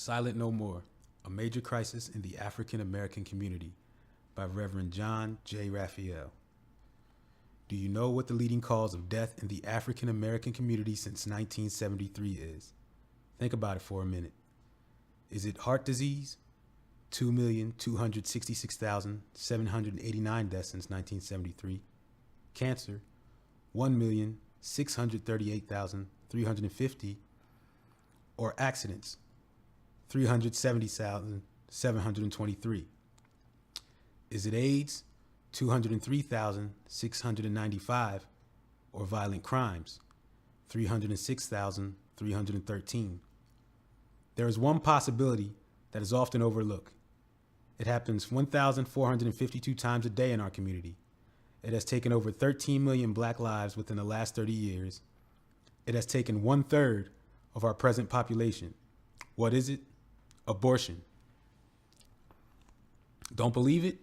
Silent No More, A Major Crisis in the African American Community by Reverend John J. Raphael. Do you know what the leading cause of death in the African American community since 1973 is? Think about it for a minute. Is it heart disease? 2,266,789 deaths since 1973. Cancer? 1,638,350. Or accidents? 370,723. Is it AIDS? 203,695. Or violent crimes? 306,313. There is one possibility that is often overlooked. It happens 1,452 times a day in our community. It has taken over 13 million black lives within the last 30 years. It has taken 1/3 of our present population. What is it? Abortion. Don't believe it?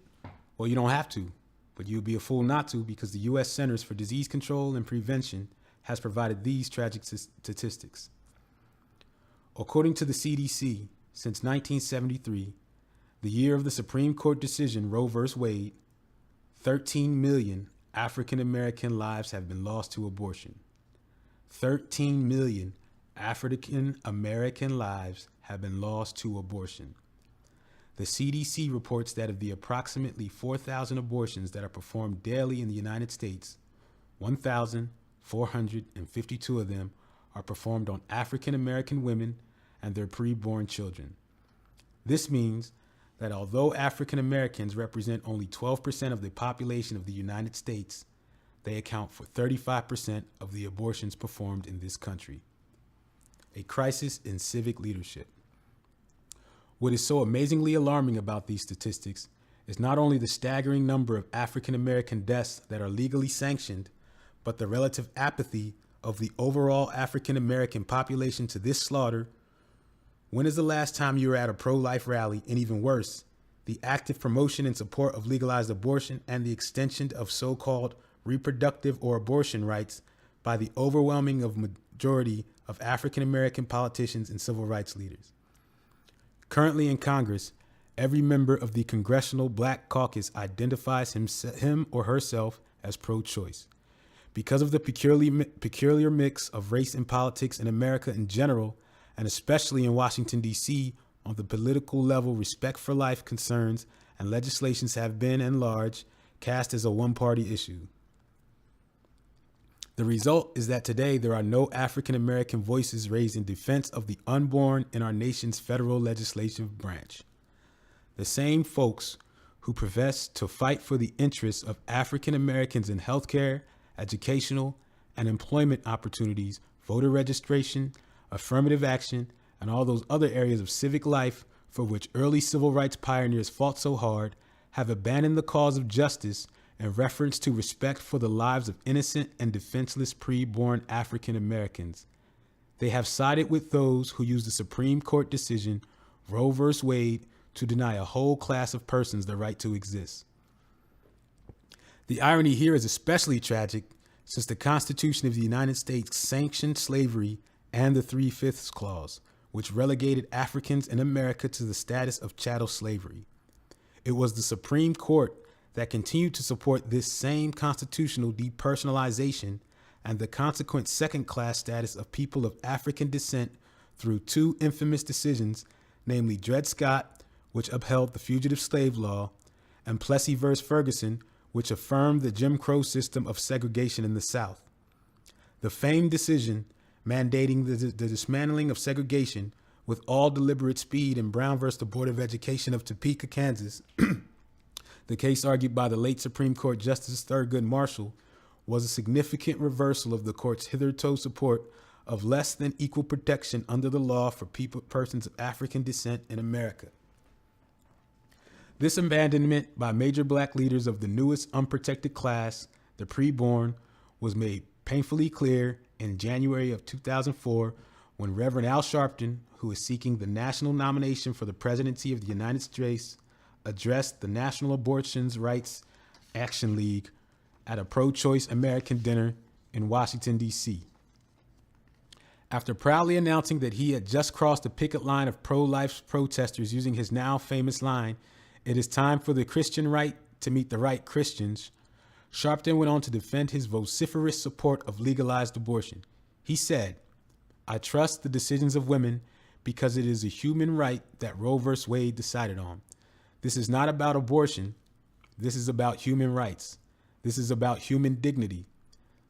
Well, you don't have to, but you'd be a fool not to, because the U.S. Centers for Disease Control and Prevention has provided these tragic statistics. According to the CDC, since 1973, the year of the Supreme Court decision Roe v. Wade, 13 million African American lives have been lost to abortion. 13 million African American lives have been lost to abortion. The CDC reports that of the approximately 4,000 abortions that are performed daily in the United States, 1,452 of them are performed on African American women and their preborn children. This means that although African Americans represent only 12% of the population of the United States, they account for 35% of the abortions performed in this country. A crisis in civic leadership. What is so amazingly alarming about these statistics is not only the staggering number of African American deaths that are legally sanctioned, but the relative apathy of the overall African American population to this slaughter. When is the last time you were at a pro-life rally? And even worse, the active promotion and support of legalized abortion and the extension of so-called reproductive or abortion rights by the overwhelming majority of African American politicians and civil rights leaders? Currently in Congress, every member of the Congressional Black Caucus identifies him or herself as pro-choice. Because of the peculiar mix of race and politics in America in general, and especially in Washington, D.C., on the political level, respect for life concerns and legislations have been, and large, cast as a one-party issue. The result is that today there are no African American voices raised in defense of the unborn in our nation's federal legislative branch. The same folks who profess to fight for the interests of African Americans in healthcare, educational, and employment opportunities, voter registration, affirmative action, and all those other areas of civic life for which early civil rights pioneers fought so hard, have abandoned the cause of justice in reference to respect for the lives of innocent and defenseless preborn African Americans. They have sided with those who use the Supreme Court decision, Roe v. Wade, to deny a whole class of persons the right to exist. The irony here is especially tragic since the Constitution of the United States sanctioned slavery and the 3/5 Clause, which relegated Africans in America to the status of chattel slavery. It was the Supreme Court that continued to support this same constitutional depersonalization and the consequent second-class status of people of African descent through two infamous decisions, namely Dred Scott, which upheld the fugitive slave law, and Plessy v. Ferguson, which affirmed the Jim Crow system of segregation in the South. The famed decision mandating the dismantling of segregation with all deliberate speed in Brown v. the Board of Education of Topeka, Kansas, the case argued by the late Supreme Court Justice Thurgood Marshall, was a significant reversal of the court's hitherto support of less than equal protection under the law for persons of African descent in America. This abandonment by major black leaders of the newest unprotected class, the preborn, was made painfully clear in January of 2004 when Reverend Al Sharpton, who is seeking the national nomination for the presidency of the United States, addressed the National Abortion Rights Action League at a pro-choice American dinner in Washington, D.C. After proudly announcing that he had just crossed the picket line of pro-life protesters using his now famous line, "It is time for the Christian right to meet the right Christians," Sharpton went on to defend his vociferous support of legalized abortion. He said, "I trust the decisions of women because it is a human right that Roe v. Wade decided on. This is not about abortion. This is about human rights. This is about human dignity.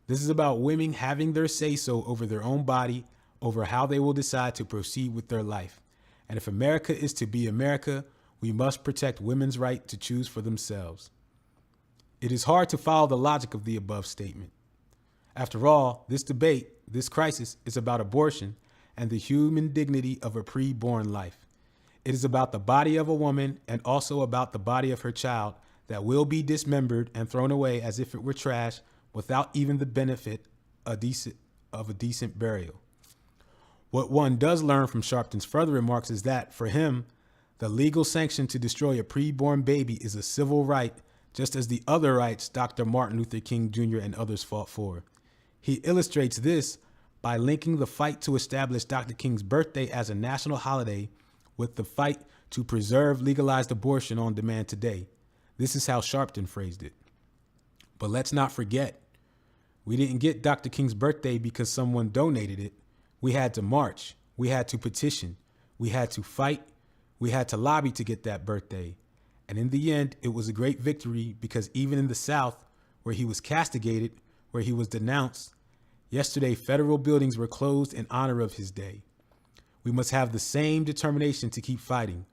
This is about women having their say-so over their own body, over how they will decide to proceed with their life. And if America is to be America, we must protect women's right to choose for themselves." It is hard to follow the logic of the above statement. After all, this debate, this crisis, is about abortion and the human dignity of a pre-born life. It is about the body of a woman and also about the body of her child that will be dismembered and thrown away as if it were trash without even the benefit of a decent burial. What one does learn from Sharpton's further remarks is that, for him, the legal sanction to destroy a preborn baby is a civil right, just as the other rights Dr. Martin Luther King Jr. and others fought for. He illustrates this by linking the fight to establish Dr. King's birthday as a national holiday with the fight to preserve legalized abortion on demand today. This is how Sharpton phrased it. But let's not forget, we didn't get Dr. King's birthday because someone donated it. We had to march. We had to petition. We had to fight. We had to lobby to get that birthday. And in the end, it was a great victory because even in the South, where he was castigated, where he was denounced, yesterday federal buildings were closed in honor of his day. We must have the same determination to keep fighting.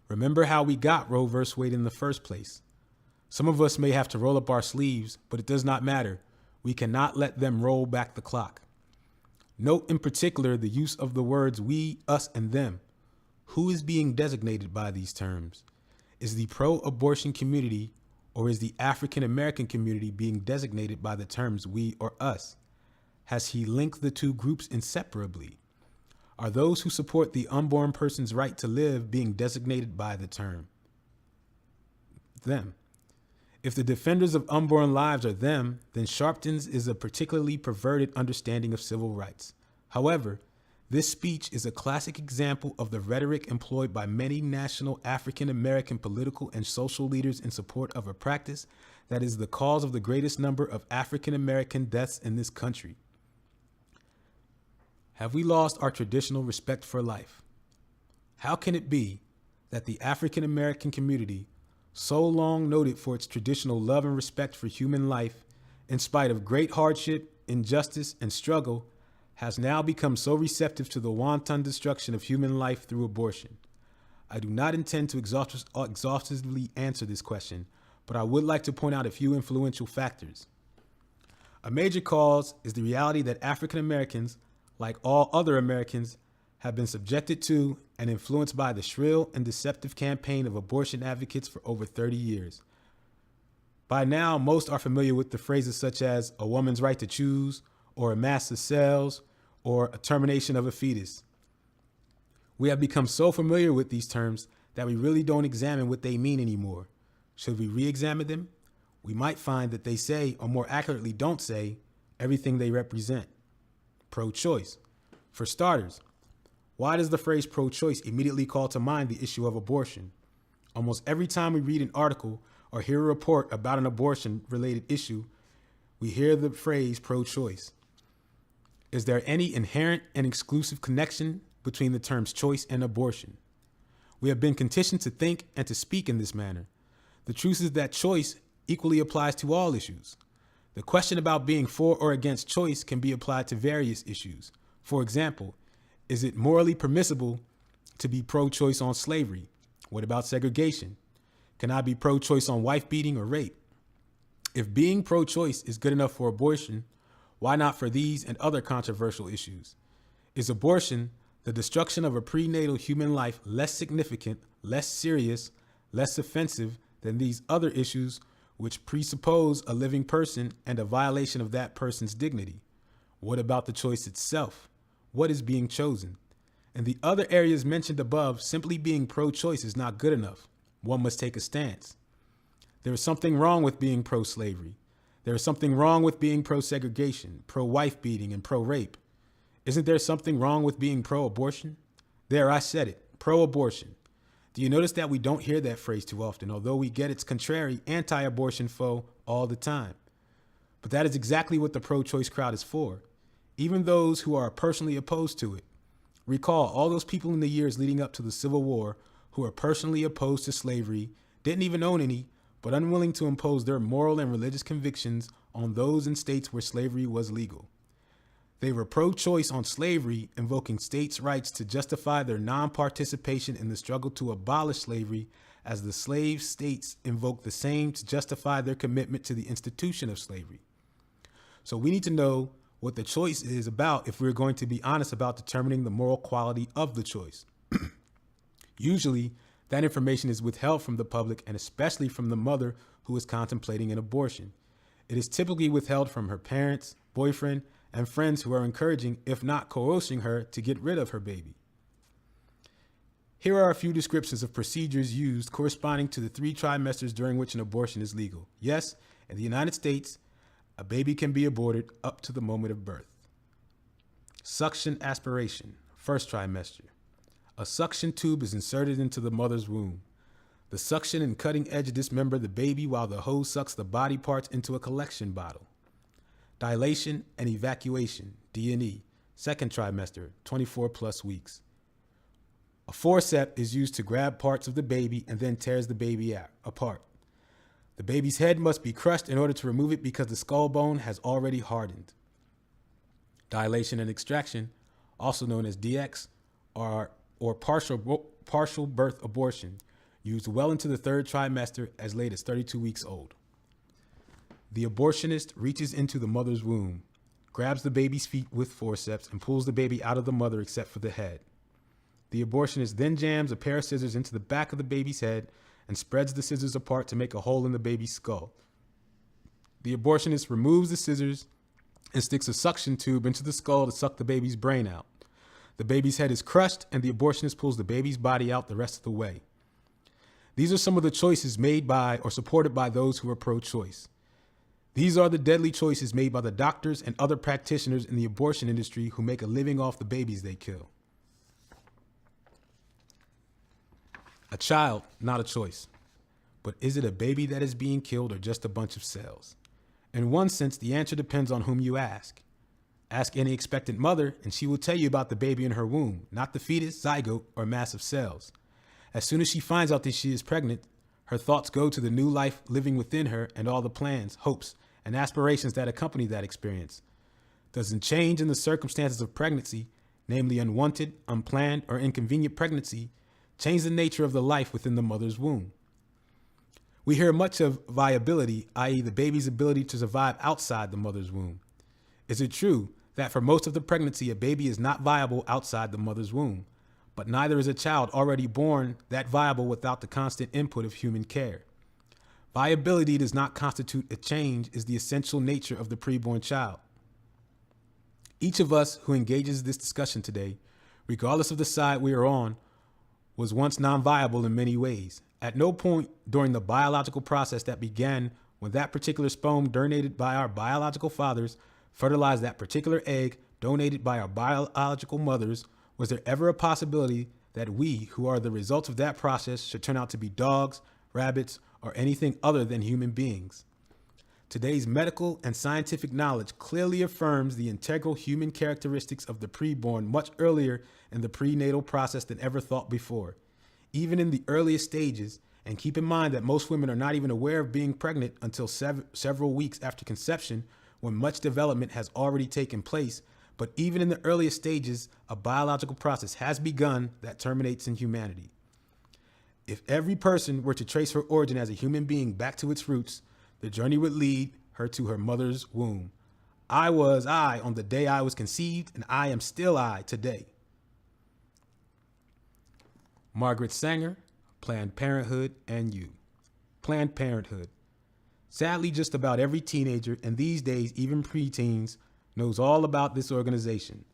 Remember how we got Roe v. Wade in the first place. Some of us may have to roll up our sleeves, but it does not matter. We cannot let them roll back the clock. Note in particular the use of the words we, us, and them. Who is being designated by these terms? Is the pro-abortion community or is the African American community being designated by the terms we or us? Has he linked the two groups inseparably? Are those who support the unborn person's right to live being designated by the term them? If the defenders of unborn lives are them, then Sharpton's is a particularly perverted understanding of civil rights. However, this speech is a classic example of the rhetoric employed by many national African American political and social leaders in support of a practice that is the cause of the greatest number of African American deaths in this country. Have we lost our traditional respect for life? How can it be that the African American community, so long noted for its traditional love and respect for human life, in spite of great hardship, injustice, and struggle, has now become so receptive to the wanton destruction of human life through abortion? I do not intend to exhaustively answer this question, but I would like to point out a few influential factors. A major cause is the reality that African Americans, like all other Americans, have been subjected to and influenced by the shrill and deceptive campaign of abortion advocates for over 30 years. By now, most are familiar with the phrases such as a woman's right to choose, or a massive cells, or a termination of a fetus. We have become so familiar with these terms that we really don't examine what they mean anymore. Should we re-examine them? We might find that they say, or more accurately don't say, everything they represent. Pro-choice. For starters, why does the phrase pro-choice immediately call to mind the issue of abortion? Almost every time we read an article or hear a report about an abortion-related issue, we hear the phrase pro-choice. Is there any inherent and exclusive connection between the terms choice and abortion? We have been conditioned to think and to speak in this manner. The truth is that choice equally applies to all issues. The question about being for or against choice can be applied to various issues. For example, is it morally permissible to be pro-choice on slavery? What about segregation? Can I be pro-choice on wife beating or rape? If being pro-choice is good enough for abortion, why not for these and other controversial issues? Is abortion, the destruction of a prenatal human life, less significant, less serious, less offensive than these other issues which presuppose a living person and a violation of that person's dignity? What about the choice itself? What is being chosen? In the other areas mentioned above, simply being pro-choice is not good enough. One must take a stance. There is something wrong with being pro-slavery. There is something wrong with being pro-segregation, pro-wife beating, and pro-rape. Isn't there something wrong with being pro-abortion? There, I said it, pro-abortion. Do you notice that we don't hear that phrase too often, although we get its contrary anti-abortion foe all the time? But that is exactly what the pro-choice crowd is for, even those who are personally opposed to it. Recall all those people in the years leading up to the Civil War who are personally opposed to slavery, didn't even own any, but unwilling to impose their moral and religious convictions on those in states where slavery was legal. They were pro-choice on slavery, invoking states' rights to justify their non-participation in the struggle to abolish slavery, as the slave states invoked the same to justify their commitment to the institution of slavery. So we need to know what the choice is about if we're going to be honest about determining the moral quality of the choice. Usually, that information is withheld from the public, and especially from the mother who is contemplating an abortion. It is typically withheld from her parents, boyfriend, and friends who are encouraging, if not coercing her to get rid of her baby. Here are a few descriptions of procedures used corresponding to the 3 trimesters during which an abortion is legal. Yes, in the United States, a baby can be aborted up to the moment of birth. Suction aspiration, first trimester. A suction tube is inserted into the mother's womb. The suction and cutting edge dismember the baby while the hose sucks the body parts into a collection bottle. Dilation and evacuation, D&E, second trimester, 24 plus weeks. A forceps is used to grab parts of the baby and then tears the baby apart. The baby's head must be crushed in order to remove it because the skull bone has already hardened. Dilation and extraction, also known as DX, or partial birth abortion, used well into the 3rd trimester as late as 32 weeks old. The abortionist reaches into the mother's womb, grabs the baby's feet with forceps, and pulls the baby out of the mother except for the head. The abortionist then jams a pair of scissors into the back of the baby's head and spreads the scissors apart to make a hole in the baby's skull. The abortionist removes the scissors and sticks a suction tube into the skull to suck the baby's brain out. The baby's head is crushed, and the abortionist pulls the baby's body out the rest of the way. These are some of the choices made by or supported by those who are pro-choice. These are the deadly choices made by the doctors and other practitioners in the abortion industry who make a living off the babies they kill. A child, not a choice. But is it a baby that is being killed or just a bunch of cells? In one sense, the answer depends on whom you ask. Ask any expectant mother, and she will tell you about the baby in her womb, not the fetus, zygote, or mass of cells. As soon as she finds out that she is pregnant, her thoughts go to the new life living within her and all the plans, hopes, and aspirations that accompany that experience. Doesn't change in the circumstances of pregnancy, namely unwanted, unplanned, or inconvenient pregnancy, change the nature of the life within the mother's womb. We hear much of viability, i.e. the baby's ability to survive outside the mother's womb. Is it true that for most of the pregnancy, a baby is not viable outside the mother's womb, but neither is a child already born that viable without the constant input of human care? Viability does not constitute a change, is the essential nature of the preborn child. Each of us who engages this discussion today, regardless of the side we are on, was once non-viable in many ways. At no point during the biological process that began when that particular sperm donated by our biological fathers fertilized that particular egg donated by our biological mothers was there ever a possibility that we, who are the results of that process, should turn out to be dogs, rabbits, or anything other than human beings. Today's medical and scientific knowledge clearly affirms the integral human characteristics of the preborn much earlier in the prenatal process than ever thought before. Even in the earliest stages, and keep in mind that most women are not even aware of being pregnant until several weeks after conception, when much development has already taken place, but even in the earliest stages, a biological process has begun that terminates in humanity. If every person were to trace her origin as a human being back to its roots, the journey would lead her to her mother's womb. I was I on the day I was conceived, and I am still I today. Margaret Sanger, Planned Parenthood, and you. Planned Parenthood. Sadly, just about every teenager, and these days even preteens, knows all about this organization.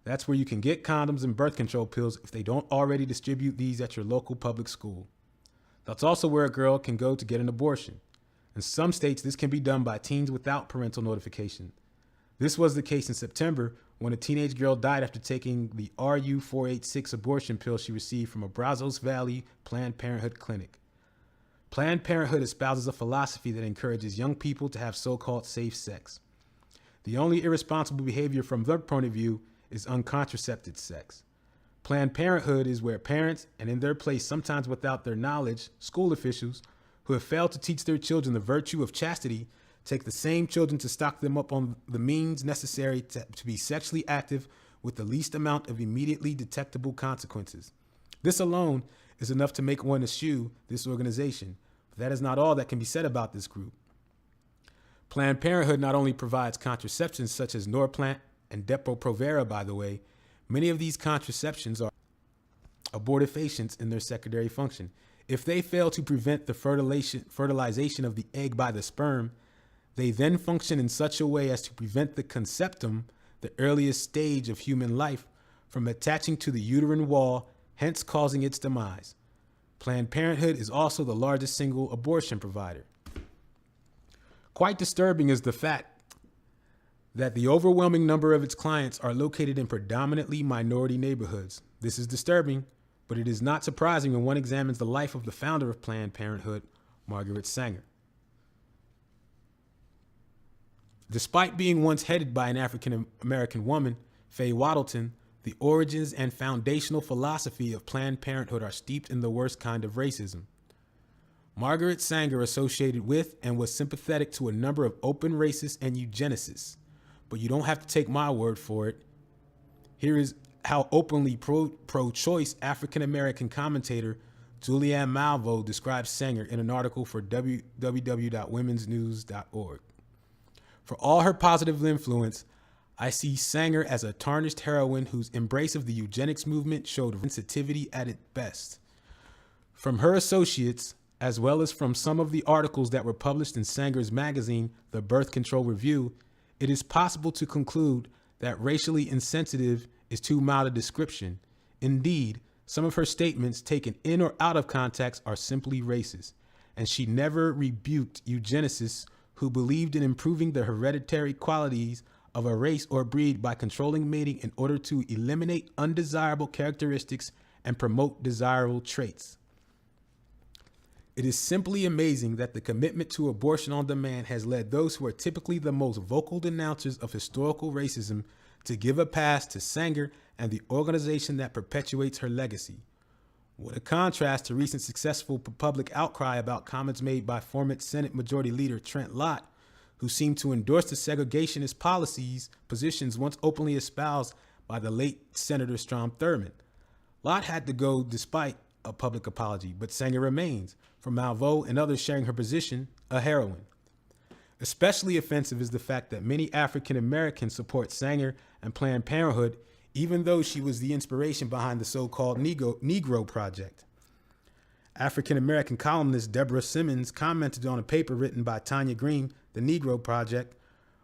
That's where you can get condoms and birth control pills if they don't already distribute these at your local public school. That's also where a girl can go to get an abortion. In some states, this can be done by teens without parental notification. This was the case in September when a teenage girl died after taking the RU486 abortion pill she received from a Brazos Valley Planned Parenthood clinic. Planned Parenthood espouses a philosophy that encourages young people to have so-called safe sex. The only irresponsible behavior from their point of view is uncontracepted sex. Planned Parenthood is where parents, and in their place sometimes without their knowledge, school officials, who have failed to teach their children the virtue of chastity, take the same children to stock them up on the means necessary to be sexually active with the least amount of immediately detectable consequences. This alone is enough to make one eschew this organization, but that is not all that can be said about this group. Planned Parenthood not only provides contraceptions such as Norplant and Depo-Provera, by the way, many of these contraceptions are abortifacients in their secondary function. If they fail to prevent the fertilization of the egg by the sperm, they then function in such a way as to prevent the conceptum, the earliest stage of human life, from attaching to the uterine wall, hence causing its demise. Planned Parenthood is also the largest single abortion provider. Quite disturbing is the fact that the overwhelming number of its clients are located in predominantly minority neighborhoods. This is disturbing, but it is not surprising when one examines the life of the founder of Planned Parenthood, Margaret Sanger. Despite being once headed by an African-American woman, Faye Waddleton, the origins and foundational philosophy of Planned Parenthood are steeped in the worst kind of racism. Margaret Sanger associated with and was sympathetic to a number of open racists and eugenicists, but you don't have to take my word for it. Here is how openly pro-choice African-American commentator Julianne Malveaux describes Sanger in an article for www.womensnews.org. For all her positive influence, I see Sanger as a tarnished heroine whose embrace of the eugenics movement showed sensitivity at its best. From her associates, as well as from some of the articles that were published in Sanger's magazine, The Birth Control Review, it is possible to conclude that racially insensitive is too mild a description. Indeed, some of her statements taken in or out of context are simply racist, and she never rebuked eugenicists who believed in improving the hereditary qualities of a race or breed by controlling mating in order to eliminate undesirable characteristics and promote desirable traits. It is simply amazing that the commitment to abortion on demand has led those who are typically the most vocal denouncers of historical racism to give a pass to Sanger and the organization that perpetuates her legacy. What a contrast to recent successful public outcry about comments made by former Senate Majority Leader Trent Lott, who seemed to endorse the segregationist positions once openly espoused by the late Senator Strom Thurmond. Lott had to go despite a public apology, but Sanger remains, for Malveaux and others sharing her position, a heroine. Especially offensive is the fact that many African Americans support Sanger and Planned Parenthood, even though she was the inspiration behind the so-called Negro Project. African American columnist Deborah Simmons commented on a paper written by Tanya Green, The Negro Project,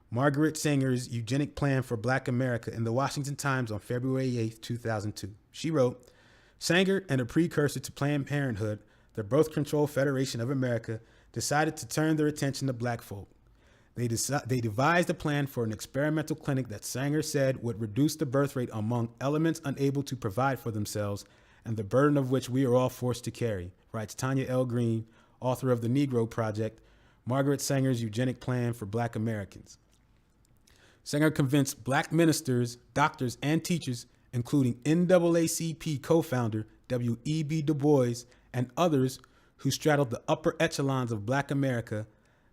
Margaret Sanger's Eugenic Plan for Black America, in the Washington Times on February 8, 2002. She wrote, Sanger and a precursor to Planned Parenthood, the Birth Control Federation of America, decided to turn their attention to black folk. They devised a plan for an experimental clinic that Sanger said would reduce the birth rate among elements unable to provide for themselves, and the burden of which we are all forced to carry, writes Tanya L. Green, author of The Negro Project, Margaret Sanger's Eugenic Plan for Black Americans. Sanger convinced black ministers, doctors, and teachers, including NAACP co-founder W.E.B. Du Bois and others who straddled the upper echelons of black America,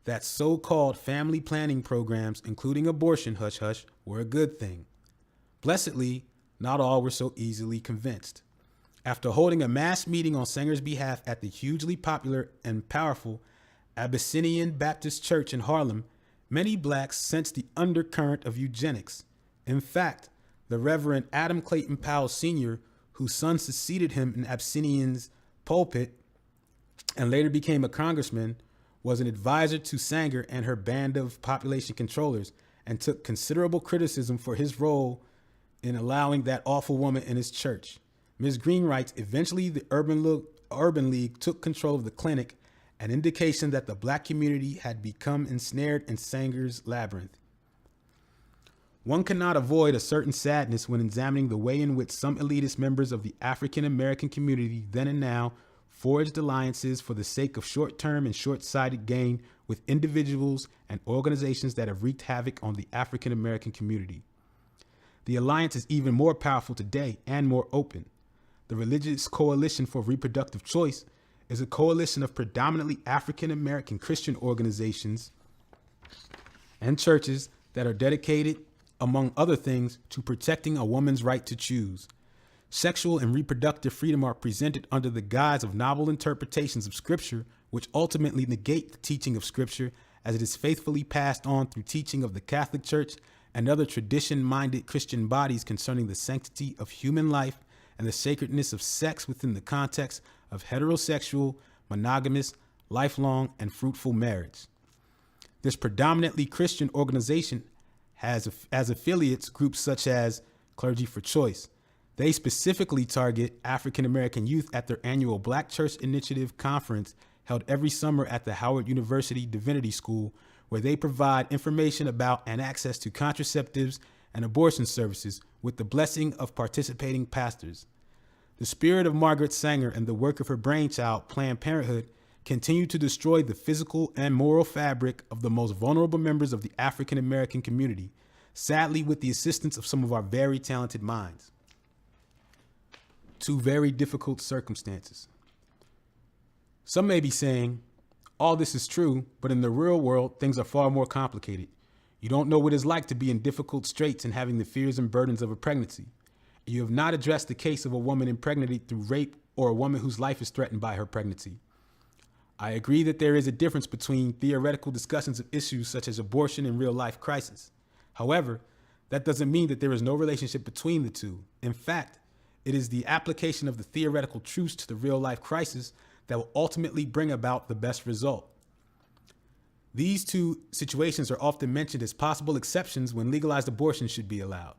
that so-called family planning programs, including abortion hush-hush, were a good thing. Blessedly, not all were so easily convinced. After holding a mass meeting on Sanger's behalf at the hugely popular and powerful Abyssinian Baptist Church in Harlem, many blacks sensed the undercurrent of eugenics. In fact, the Reverend Adam Clayton Powell Sr., whose son succeeded him in Abyssinian's pulpit and later became a congressman, was an advisor to Sanger and her band of population controllers, and took considerable criticism for his role in allowing that awful woman in his church. Ms. Green writes, eventually the Urban League took control of the clinic, an indication that the black community had become ensnared in Sanger's labyrinth. One cannot avoid a certain sadness when examining the way in which some elitist members of the African American community then and now forged alliances for the sake of short-term and short-sighted gain with individuals and organizations that have wreaked havoc on the African American community. The alliance is even more powerful today and more open. The Religious Coalition for Reproductive Choice is a coalition of predominantly African American Christian organizations and churches that are dedicated, among other things, to protecting a woman's right to choose. Sexual and reproductive freedom are presented under the guise of novel interpretations of Scripture, which ultimately negate the teaching of Scripture as it is faithfully passed on through teaching of the Catholic Church and other tradition-minded Christian bodies concerning the sanctity of human life and the sacredness of sex within the context of heterosexual, monogamous, lifelong, and fruitful marriage. This predominantly Christian organization has as affiliates groups such as Clergy for Choice. They specifically target African American youth at their annual Black Church Initiative conference held every summer at the Howard University Divinity School, where they provide information about and access to contraceptives and abortion services with the blessing of participating pastors. The spirit of Margaret Sanger and the work of her brainchild, Planned Parenthood, continue to destroy the physical and moral fabric of the most vulnerable members of the African American community, sadly with the assistance of some of our very talented minds. Two very difficult circumstances. Some may be saying, all this is true, but in the real world, things are far more complicated. You don't know what it's like to be in difficult straits and having the fears and burdens of a pregnancy. You have not addressed the case of a woman impregnated through rape or a woman whose life is threatened by her pregnancy. I agree that there is a difference between theoretical discussions of issues such as abortion and real-life crisis. However, that doesn't mean that there is no relationship between the two. In fact, it is the application of the theoretical truths to the real-life crisis that will ultimately bring about the best result. These two situations are often mentioned as possible exceptions when legalized abortion should be allowed.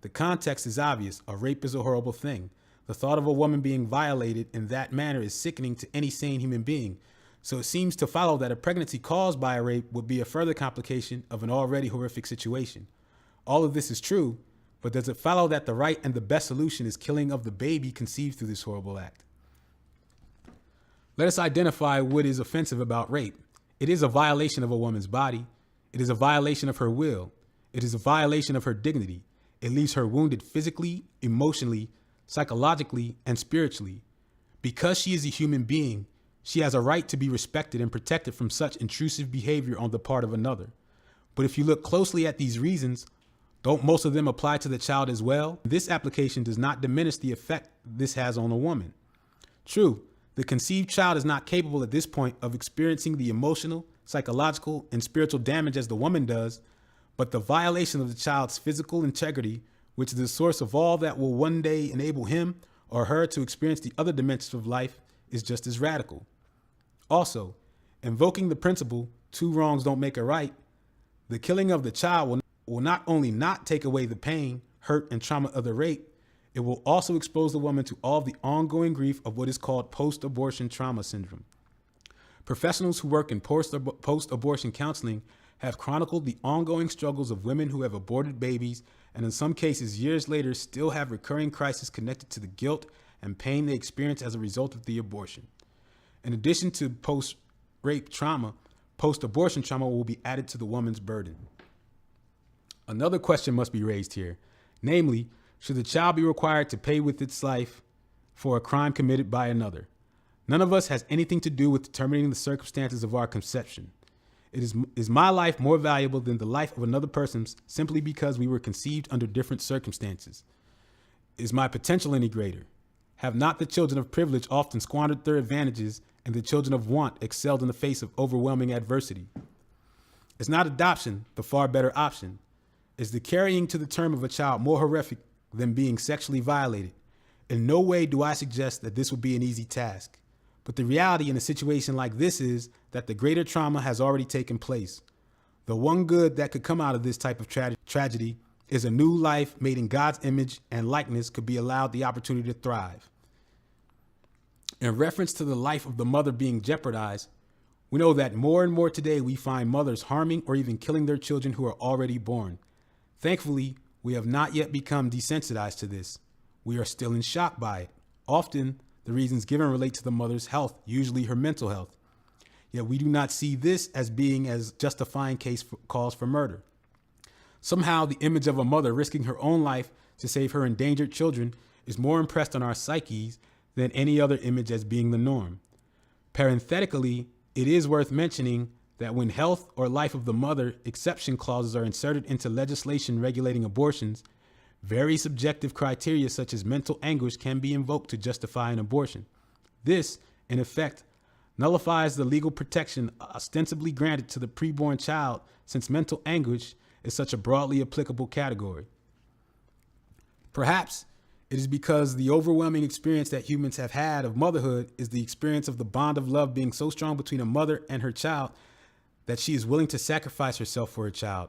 The context is obvious. A rape is a horrible thing. The thought of a woman being violated in that manner is sickening to any sane human being. So it seems to follow that a pregnancy caused by a rape would be a further complication of an already horrific situation. All of this is true, but does it follow that the right and the best solution is killing of the baby conceived through this horrible act? Let us identify what is offensive about rape. It is a violation of a woman's body. It is a violation of her will. It is a violation of her dignity. It leaves her wounded physically, emotionally, psychologically, and spiritually. Because she is a human being, she has a right to be respected and protected from such intrusive behavior on the part of another. But if you look closely at these reasons, don't most of them apply to the child as well? This application does not diminish the effect this has on a woman. True, the conceived child is not capable at this point of experiencing the emotional, psychological, and spiritual damage as the woman does, but the violation of the child's physical integrity, which is the source of all that will one day enable him or her to experience the other dimensions of life, is just as radical. Also, invoking the principle, two wrongs don't make a right, the killing of the child will not only not take away the pain, hurt, and trauma of the rape, it will also expose the woman to all the ongoing grief of what is called post-abortion trauma syndrome. Professionals who work in post-abortion counseling have chronicled the ongoing struggles of women who have aborted babies and in some cases years later still have recurring crises connected to the guilt and pain they experience as a result of the abortion. In addition to post-rape trauma, post-abortion trauma will be added to the woman's burden. Another question must be raised here, namely, should the child be required to pay with its life for a crime committed by another? None of us has anything to do with determining the circumstances of our conception. Is my life more valuable than the life of another person's simply because we were conceived under different circumstances? Is my potential any greater? Have not the children of privilege often squandered their advantages and the children of want excelled in the face of overwhelming adversity? Is not adoption the far better option? Is the carrying to the term of a child more horrific than being sexually violated? In no way do I suggest that this would be an easy task. But the reality in a situation like this is that the greater trauma has already taken place. The one good that could come out of this type of tragedy is a new life made in God's image and likeness could be allowed the opportunity to thrive. In reference to the life of the mother being jeopardized, we know that more and more today we find mothers harming or even killing their children who are already born. Thankfully, we have not yet become desensitized to this. We are still in shock by it. Often, the reasons given relate to the mother's health, usually her mental health. Yet we do not see this as being as justifying cause for murder. Somehow, the image of a mother risking her own life to save her endangered children is more impressed on our psyches than any other image as being the norm. Parenthetically, it is worth mentioning that when health or life of the mother exception clauses are inserted into legislation regulating abortions, very subjective criteria such as mental anguish can be invoked to justify an abortion. This, in effect, nullifies the legal protection ostensibly granted to the preborn child, since mental anguish is such a broadly applicable category. Perhaps it is because the overwhelming experience that humans have had of motherhood is the experience of the bond of love being so strong between a mother and her child that she is willing to sacrifice herself for her child.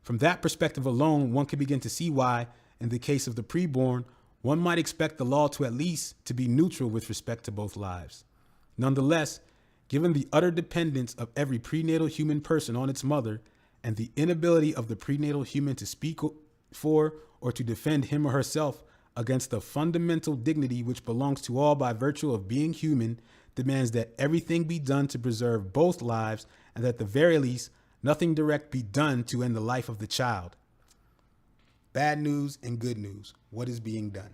From that perspective alone, one can begin to see why, in the case of the preborn, one might expect the law to at least to be neutral with respect to both lives. Nonetheless, given the utter dependence of every prenatal human person on its mother and the inability of the prenatal human to speak for or to defend him or herself against the fundamental dignity which belongs to all by virtue of being human, demands that everything be done to preserve both lives and that at the very least, nothing direct be done to end the life of the child. Bad news and good news. What is being done?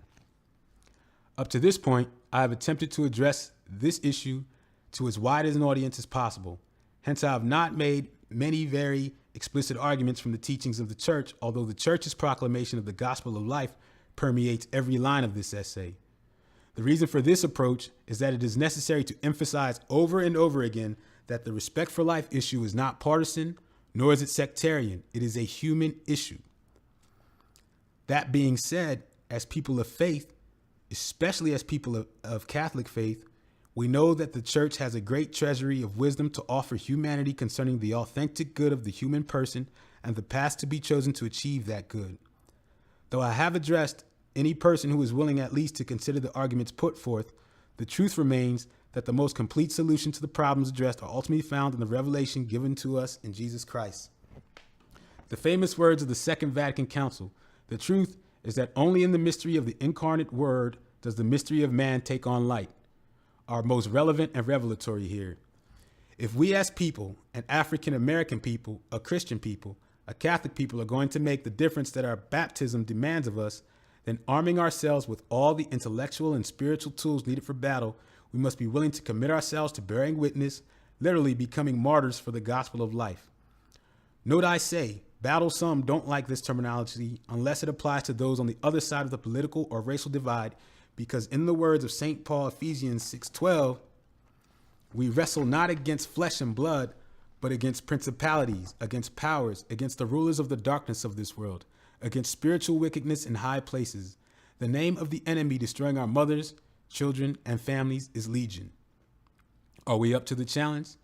Up to this point, I have attempted to address this issue to as wide as an audience as possible. Hence, I have not made many very explicit arguments from the teachings of the church, although the church's proclamation of the gospel of life permeates every line of this essay. The reason for this approach is that it is necessary to emphasize over and over again that the respect for life issue is not partisan, nor is it sectarian. It is a human issue. That being said, as people of faith, especially as people of Catholic faith, we know that the church has a great treasury of wisdom to offer humanity concerning the authentic good of the human person and the path to be chosen to achieve that good. Though I have addressed any person who is willing at least to consider the arguments put forth, the truth remains that the most complete solution to the problems addressed are ultimately found in the revelation given to us in Jesus Christ. The famous words of the Second Vatican Council: the truth is that only in the mystery of the incarnate Word does the mystery of man take on light, are most relevant and revelatory here. If we as people, an African American people, a Christian people, a Catholic people, are going to make the difference that our baptism demands of us, then arming ourselves with all the intellectual and spiritual tools needed for battle, we must be willing to commit ourselves to bearing witness, literally becoming martyrs for the gospel of life. Note I say, battlesome don't like this terminology unless it applies to those on the other side of the political or racial divide, because in the words of St. Paul, Ephesians 6:12, we wrestle not against flesh and blood, but against principalities, against powers, against the rulers of the darkness of this world, against spiritual wickedness in high places. The name of the enemy destroying our mothers, children, and families is Legion. Are we up to the challenge?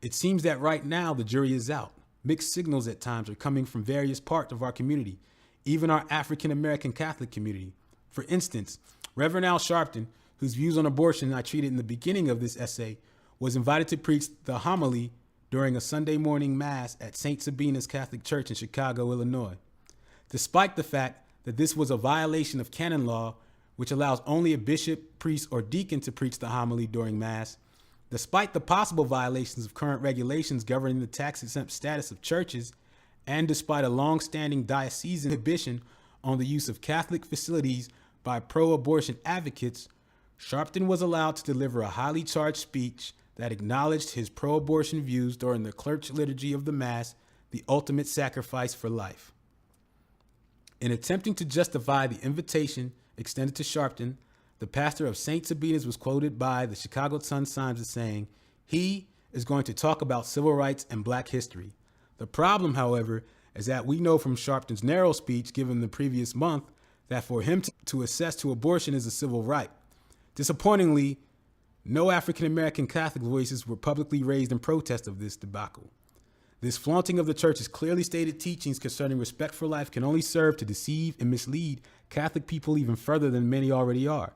It seems that right now the jury is out. Mixed signals at times are coming from various parts of our community, even our African American Catholic community. For instance, Reverend Al Sharpton, whose views on abortion I treated in the beginning of this essay, was invited to preach the homily during a Sunday morning mass at St. Sabina's Catholic Church in Chicago, Illinois. Despite the fact that this was a violation of canon law, which allows only a bishop, priest, or deacon to preach the homily during mass, despite the possible violations of current regulations governing the tax-exempt status of churches, and despite a long-standing diocesan prohibition on the use of Catholic facilities by pro-abortion advocates, Sharpton was allowed to deliver a highly charged speech that acknowledged his pro-abortion views during the clergy liturgy of the Mass, the ultimate sacrifice for life. In attempting to justify the invitation extended to Sharpton, the pastor of St. Sabina's was quoted by the Chicago Sun-Times as saying, "He is going to talk about civil rights and black history." The problem, however, is that we know from Sharpton's narrow speech given the previous month that for him to assess to abortion is a civil right. Disappointingly, no African American Catholic voices were publicly raised in protest of this debacle. This flaunting of the church's clearly stated teachings concerning respect for life can only serve to deceive and mislead Catholic people even further than many already are.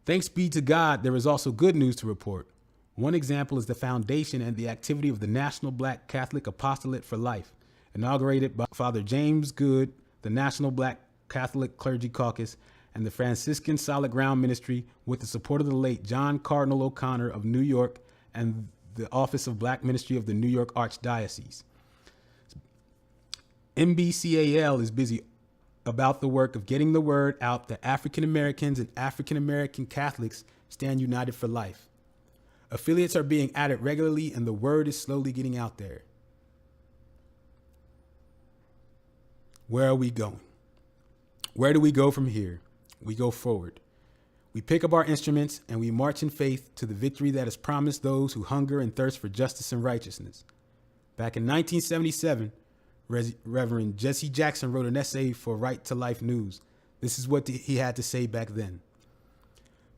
Thanks be to God, there is also good news to report. One example is the foundation and the activity of the National Black Catholic Apostolate for Life, inaugurated by Father James Good, the National Black Catholic Clergy Caucus, and the Franciscan Solid Ground Ministry, with the support of the late John Cardinal O'Connor of New York and the Office of Black Ministry of the New York Archdiocese. NBCAL is busy about the work of getting the word out that African Americans and African American Catholics stand united for life. Affiliates are being added regularly, and the word is slowly getting out there. Where are we going? Where do we go from here? We go forward. We pick up our instruments and we march in faith to the victory that is promised those who hunger and thirst for justice and righteousness. Back in 1977, Reverend Jesse Jackson wrote an essay for Right to Life News. This is what he had to say back then.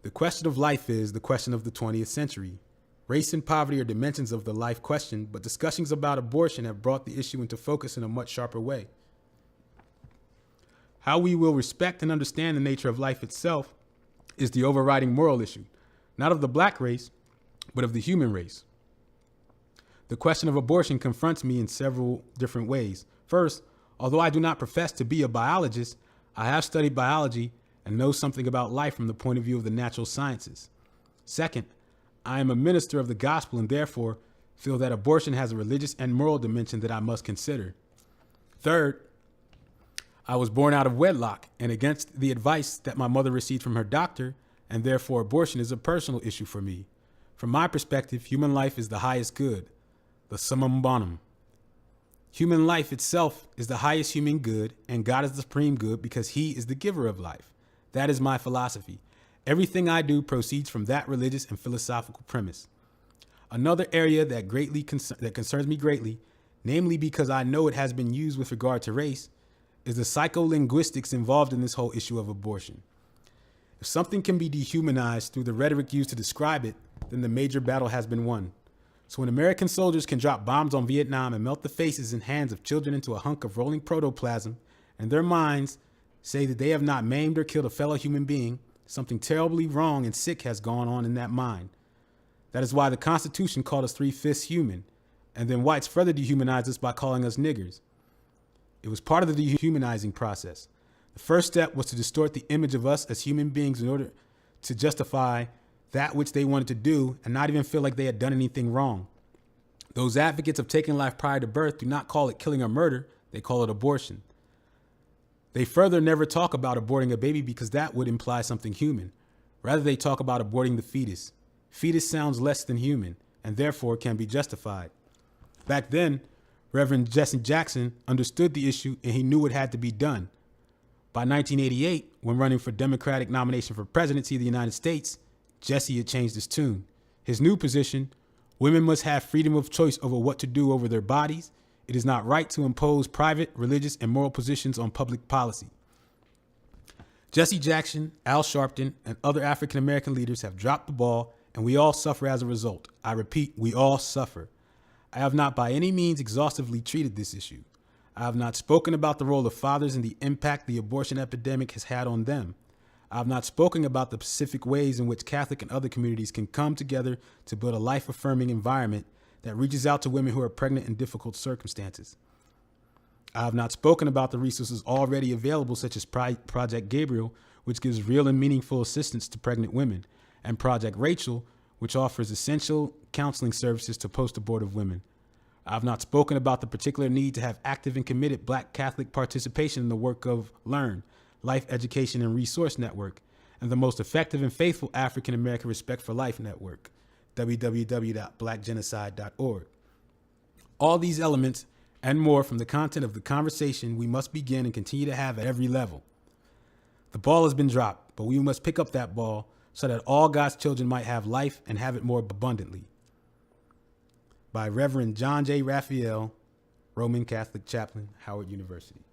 The question of life is the question of the 20th century. Race and poverty are dimensions of the life question, but discussions about abortion have brought the issue into focus in a much sharper way. How we will respect and understand the nature of life itself is the overriding moral issue, not of the black race, but of the human race. The question of abortion confronts me in several different ways. First, although I do not profess to be a biologist, I have studied biology and know something about life from the point of view of the natural sciences. Second, I am a minister of the gospel and therefore feel that abortion has a religious and moral dimension that I must consider. Third, I was born out of wedlock and against the advice that my mother received from her doctor, and therefore abortion is a personal issue for me. From my perspective, human life is the highest good, the summum bonum. Human life itself is the highest human good, and God is the supreme good because he is the giver of life. That is my philosophy. Everything I do proceeds from that religious and philosophical premise. Another area that concerns me greatly, namely because I know it has been used with regard to race, is the psycholinguistics involved in this whole issue of abortion. If something can be dehumanized through the rhetoric used to describe it, then the major battle has been won. So when American soldiers can drop bombs on Vietnam and melt the faces and hands of children into a hunk of rolling protoplasm, and their minds say that they have not maimed or killed a fellow human being, something terribly wrong and sick has gone on in that mind. That is why the Constitution called us 3/5 human, and then whites further dehumanized us by calling us niggers. It was part of the dehumanizing process. The first step was to distort the image of us as human beings in order to justify that which they wanted to do and not even feel like they had done anything wrong. Those advocates of taking life prior to birth do not call it killing or murder, they call it abortion. They further never talk about aborting a baby because that would imply something human. Rather, they talk about aborting the fetus. Fetus sounds less than human and therefore can be justified. Back then, Reverend Jesse Jackson understood the issue and he knew it had to be done. By 1988, when running for Democratic nomination for presidency of the United States, Jesse had changed his tune. His new position, women must have freedom of choice over what to do over their bodies. It is not right to impose private, religious, and moral positions on public policy. Jesse Jackson, Al Sharpton, and other African American leaders have dropped the ball, and we all suffer as a result. I repeat, we all suffer. I have not by any means exhaustively treated this issue. I have not spoken about the role of fathers and the impact the abortion epidemic has had on them. I have not spoken about the specific ways in which Catholic and other communities can come together to build a life-affirming environment that reaches out to women who are pregnant in difficult circumstances. I have not spoken about the resources already available, such as Project Gabriel, which gives real and meaningful assistance to pregnant women, and Project Rachel, which offers essential counseling services to post-abortive women. I have not spoken about the particular need to have active and committed Black Catholic participation in the work of LEARN, Life Education and Resource Network, and the most effective and faithful African American Respect for Life Network, www.blackgenocide.org. All these elements and more from the content of the conversation we must begin and continue to have at every level. The ball has been dropped, but we must pick up that ball so that all God's children might have life and have it more abundantly. By Reverend John J. Raphael, Roman Catholic Chaplain, Howard University.